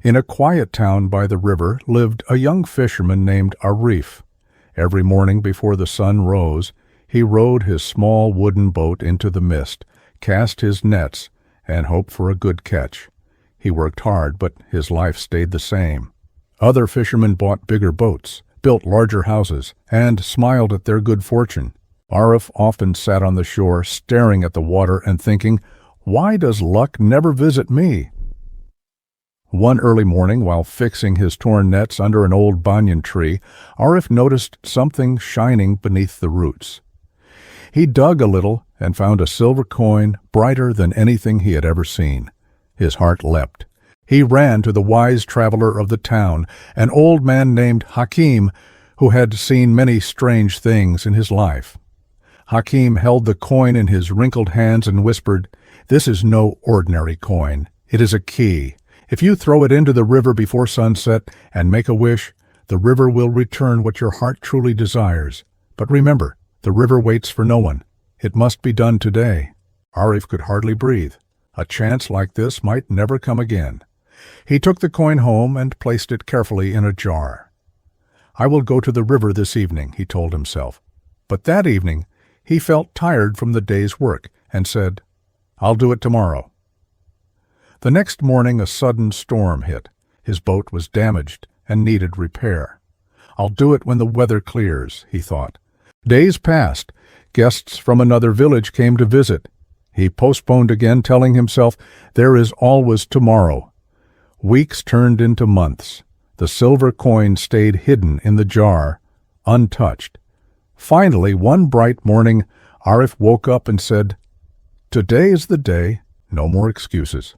In a quiet town by the river lived a young fisherman named Arif. Every morning before the sun rose, he rowed his small wooden boat into the mist, cast his nets, and hoped for a good catch. He worked hard, but his life stayed the same. Other fishermen bought bigger boats, built larger houses, and smiled at their good fortune. Arif often sat on the shore, staring at the water and thinking, "Why does luck never visit me?" One early morning, while fixing his torn nets under an old banyan tree, Arif noticed something shining beneath the roots. He dug a little and found a silver coin brighter than anything he had ever seen. His heart leapt. He ran to the wise traveler of the town, an old man named Hakim, who had seen many strange things in his life. Hakim held the coin in his wrinkled hands and whispered, "This is no ordinary coin. It is a key. If you throw it into the river before sunset and make a wish, the river will return what your heart truly desires. But remember, the river waits for no one. It must be done today." Arif could hardly breathe. A chance like this might never come again. He took the coin home and placed it carefully in a jar. "I will go to the river this evening," he told himself. But that evening, he felt tired from the day's work and said, "I'll do it tomorrow." The next morning a sudden storm hit. His boat was damaged and needed repair. "I'll do it when the weather clears," he thought. Days passed. Guests from another village came to visit. He postponed again, telling himself, "There is always tomorrow." Weeks turned into months. The silver coin stayed hidden in the jar, untouched. Finally, one bright morning, Arif woke up and said, "Today is the day, no more excuses."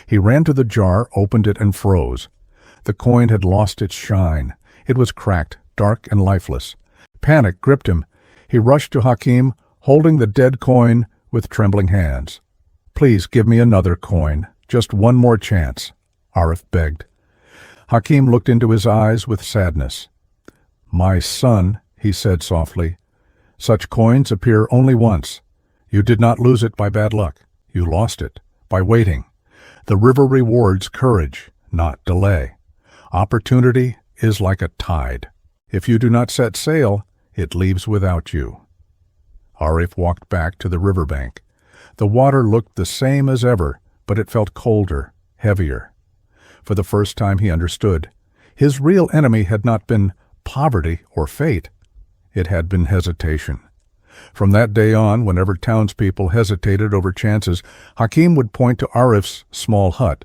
He ran to the jar, opened it, and froze. The coin had lost its shine. It was cracked, dark, and lifeless. Panic gripped him. He rushed to Hakim, holding the dead coin with trembling hands. "Please give me another coin, just one more chance," Arif begged. Hakim looked into his eyes with sadness. "My son," he said softly, "such coins appear only once. You did not lose it by bad luck. You lost it by waiting. The river rewards courage, not delay. Opportunity is like a tide. If you do not set sail, it leaves without you." Arif walked back to the riverbank. The water looked the same as ever, but it felt colder, heavier. For the first time he understood. His real enemy had not been poverty or fate. It had been hesitation. From that day on, whenever townspeople hesitated over chances, Hakim would point to Arif's small hut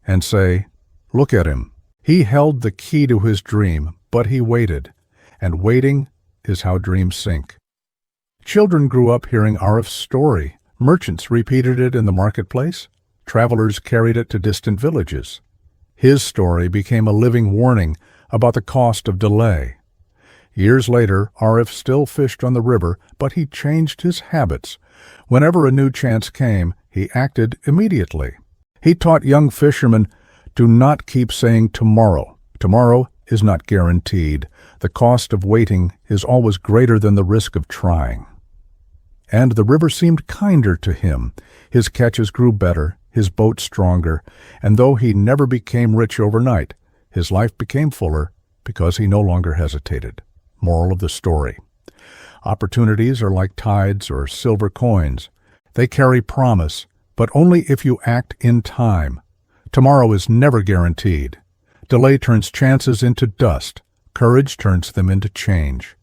and say, "Look at him. He held the key to his dream, but he waited. And waiting is how dreams sink." Children grew up hearing Arif's story. Merchants repeated it in the marketplace. Travelers carried it to distant villages. His story became a living warning about the cost of delay. Years later, Arif still fished on the river, but he changed his habits. Whenever a new chance came, he acted immediately. He taught young fishermen, "Do not keep saying tomorrow. Tomorrow is not guaranteed. The cost of waiting is always greater than the risk of trying." And the river seemed kinder to him. His catches grew better, his boat stronger, and though he never became rich overnight, his life became fuller because he no longer hesitated. Moral of the story: opportunities are like tides or silver coins. They carry promise, but only if you act in time. Tomorrow is never guaranteed. Delay turns chances into dust. Courage turns them into change.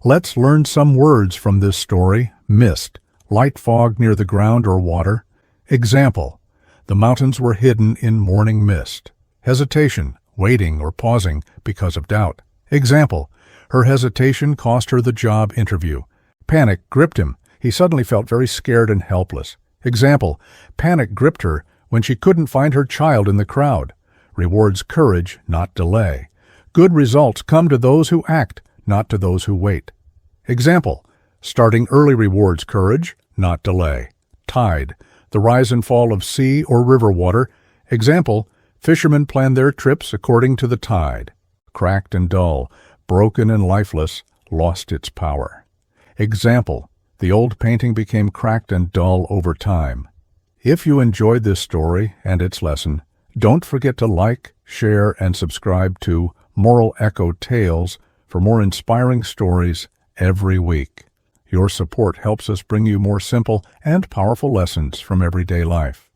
Let's learn some words from this story. Mist, light fog near the ground or water. Example: the mountains were hidden in morning mist. Hesitation, waiting or pausing because of doubt. Example: her hesitation cost her the job interview. Panic gripped him. He suddenly felt very scared and helpless. Example: panic gripped her when she couldn't find her child in the crowd. Rewards courage, not delay. Good results come to those who act, not to those who wait. Example: starting early rewards courage, not delay. Tide, the rise and fall of sea or river water. Example: fishermen plan their trips according to the tide. Cracked and dull, broken and lifeless, lost its power. Example: the old painting became cracked and dull over time. If you enjoyed this story and its lesson, Don't forget to like, share, and subscribe to Moral Echo Tales for more inspiring stories every week. Your support helps us bring you more simple and powerful lessons from everyday life.